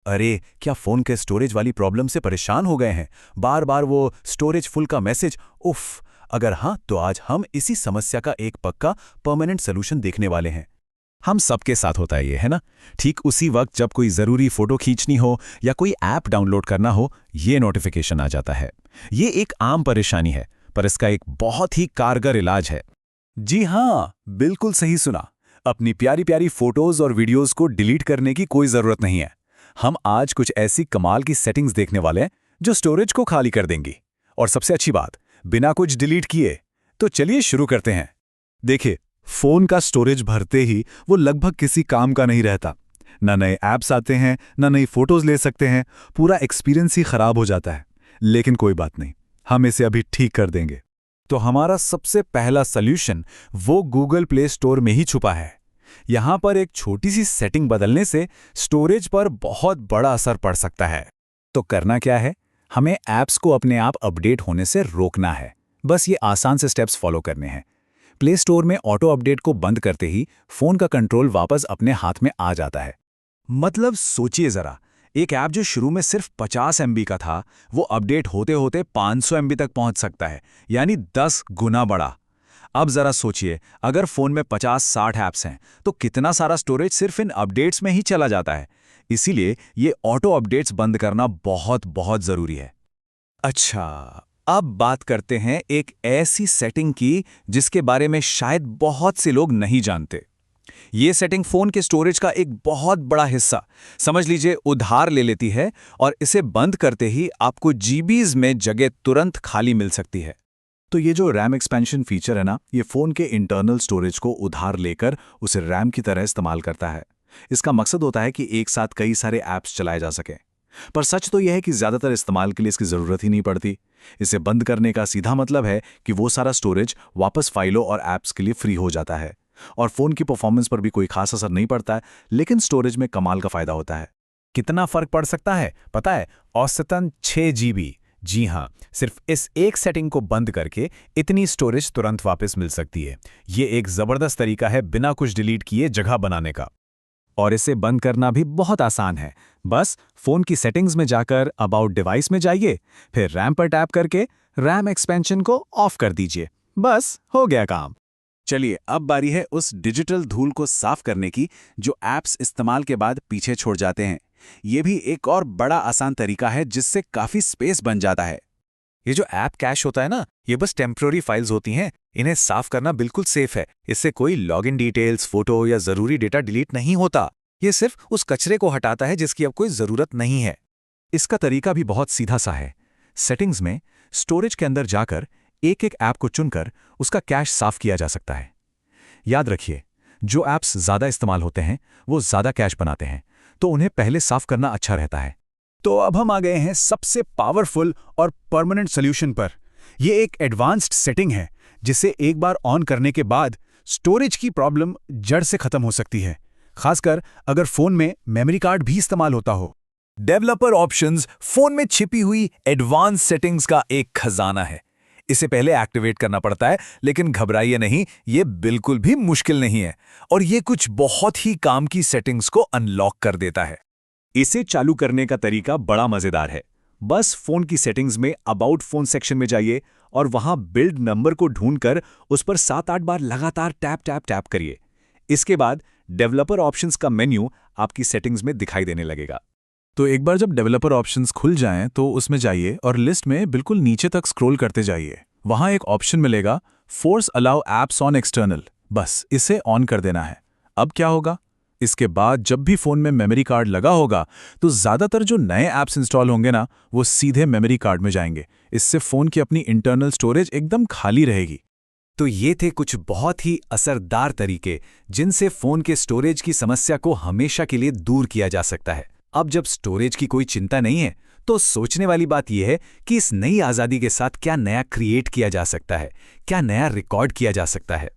अरे, क्या फोन के स्टोरेज वाली प्रॉब्लम से परेशान हो गए हैं? बार बार वो स्टोरेज फुल का मैसेज। उफ। अगर हाँ, तो आज हम इसी समस्या का एक पक्का परमानेंट सोल्यूशन देखने वाले हैं। हम सबके साथ होता है ये, है ना? ठीक उसी वक्त जब कोई ज़रूरी फ़ोटो खींचनी हो या कोई ऐप डाउनलोड करना हो, ये नोटिफिकेशन आ जाता है। ये एक आम परेशानी है, पर इसका एक बहुत ही कारगर इलाज है। जी हाँ, बिल्कुल सही सुना। अपनी प्यारी प्यारी फोटोज और वीडियोस को डिलीट करने की कोई ज़रूरत नहीं है। हम आज कुछ ऐसी कमाल की सेटिंग्स देखने वाले हैं जो स्टोरेज को खाली कर देंगी। और सबसे अच्छी बात, बिना कुछ डिलीट किए। तो चलिए शुरू करते हैं। देखिए, फोन का स्टोरेज भरते ही वो लगभग किसी काम का नहीं रहता। न नए ऐप्स आते हैं, न नई फोटोज ले सकते हैं। पूरा एक्सपीरियंस ही खराब हो जाता है। लेकिन कोई बात नहीं, हम इसे अभी ठीक कर देंगे। तो हमारा सबसे पहला सॉल्यूशन वो गूगल प्ले स्टोर में ही छुपा है। यहां पर एक छोटी सी सेटिंग बदलने से स्टोरेज पर बहुत बड़ा असर पड़ सकता है। तो करना क्या है, हमें ऐप्स को अपने आप अपडेट होने से रोकना है। बस ये आसान से स्टेप्स फॉलो करने हैं। प्ले स्टोर में ऑटो अपडेट को बंद करते ही फोन का कंट्रोल वापस अपने हाथ में आ जाता है। मतलब सोचिए जरा, एक ऐप जो शुरू में सिर्फ 50 MB का था, वो अपडेट होते होते 500 MB तक पहुंच सकता है, यानी 10 गुना बड़ा। अब जरा सोचिए, अगर फोन में 50-60 ऐप्स हैं, तो कितना सारा स्टोरेज सिर्फ इन अपडेट्स में ही चला जाता है। इसीलिए ये ऑटो अपडेट्स बंद करना बहुत बहुत जरूरी है। अच्छा, अब बात करते हैं एक ऐसी सेटिंग की जिसके बारे में शायद बहुत से लोग नहीं जानते। ये सेटिंग फोन के स्टोरेज का एक बहुत बड़ा हिस्सा, समझ लीजिए, उधार ले लेती है और इसे बंद करते ही आपको जीबीज में जगह तुरंत खाली मिल सकती है। तो ये जो रैम एक्सपेंशन फीचर है ना, ये फोन के इंटरनल स्टोरेज को उधार लेकर उसे रैम की तरह इस्तेमाल करता है। इसका मकसद होता है कि एक साथ कई सारे ऐप्स चलाए जा सकें। पर सच तो यह है कि ज्यादातर इस्तेमाल के लिए इसकी जरूरत ही नहीं पड़ती। इसे बंद करने का सीधा मतलब है कि वो सारा स्टोरेज वापस फाइलों और ऐप्स के लिए फ्री हो जाता है और फोन की परफॉर्मेंस पर भी कोई खास असर नहीं पड़ता है, लेकिन स्टोरेज में कमाल का फायदा होता है। कितना फर्क पड़ सकता है पता है? औसतन 6 GB। जी हाँ, सिर्फ इस एक सेटिंग को बंद करके इतनी स्टोरेज तुरंत वापस मिल सकती है। ये एक जबरदस्त तरीका है बिना कुछ डिलीट किए जगह बनाने का। और इसे बंद करना भी बहुत आसान है। बस फोन की सेटिंग्स में जाकर अबाउट डिवाइस में जाइए, फिर रैम पर टैप करके रैम एक्सपेंशन को ऑफ कर दीजिए। बस हो गया काम। चलिए, अब बारी है उस डिजिटल धूल को साफ करने की जो ऐप्स इस्तेमाल के बाद पीछे छोड़ जाते हैं। ये भी एक और बड़ा आसान तरीका है जिससे काफी स्पेस बन जाता है। ये जो ऐप कैश होता है ना, ये बस टेम्पररी फाइल्स होती हैं। इन्हें साफ करना बिल्कुल सेफ है। इससे कोई लॉगिन डिटेल्स, फोटो या जरूरी डेटा डिलीट नहीं होता। ये सिर्फ उस कचरे को हटाता है जिसकी अब कोई जरूरत नहीं है। इसका तरीका भी बहुत सीधा सा है। सेटिंग्स में स्टोरेज के अंदर जाकर एक एक ऐप को चुनकर उसका कैश साफ किया जा सकता है। याद रखिए, जो ऐप्स ज्यादा इस्तेमाल होते हैं वो ज्यादा कैश बनाते हैं, तो उन्हें पहले साफ करना अच्छा रहता है। तो अब हम आ गए हैं सबसे पावरफुल और परमानेंट सॉल्यूशन पर। यह एक एडवांस्ड सेटिंग है जिसे एक बार ऑन करने के बाद स्टोरेज की प्रॉब्लम जड़ से खत्म हो सकती है, खासकर अगर फोन में मेमोरी कार्ड भी इस्तेमाल होता हो। डेवलपर ऑप्शंस फोन में छिपी हुई एडवांस सेटिंग्स का एक खजाना है। इसे पहले एक्टिवेट करना पड़ता है, लेकिन घबराइए नहीं, ये बिल्कुल भी मुश्किल नहीं है और ये कुछ बहुत ही काम की सेटिंग्स को अनलॉक कर देता है। इसे चालू करने का तरीका बड़ा मजेदार है। बस फोन की सेटिंग्स में अबाउट फोन सेक्शन में जाइए और वहां बिल्ड नंबर को ढूंढकर उस पर 7-8 बार लगातार टैप टैप टैप करिए। इसके बाद डेवलपर ऑप्शंस का मेन्यू आपकी सेटिंग्स में दिखाई देने लगेगा। तो एक बार जब डेवलपर ऑप्शंस खुल जाएं तो उसमें जाइए और लिस्ट में बिल्कुल नीचे तक स्क्रॉल करते जाइए। वहां एक ऑप्शन मिलेगा, force allow apps on external. बस इसे ऑन कर देना है। अब क्या होगा? इसके बाद जब भी फोन में मेमोरी कार्ड लगा होगा तो ज्यादातर जो नए ऐप्स इंस्टॉल होंगे ना, वो सीधे मेमोरी कार्ड में जाएंगे। इससे फोन की अपनी इंटरनल स्टोरेज एकदम खाली रहेगी। तो ये थे कुछ बहुत ही असरदार तरीके जिनसे फोन के स्टोरेज की समस्या को हमेशा के लिए दूर किया जा सकता है। अब जब स्टोरेज की कोई चिंता नहीं है, तो सोचने वाली बात यह है कि इस नई आज़ादी के साथ क्या नया क्रिएट किया जा सकता है, क्या नया रिकॉर्ड किया जा सकता है।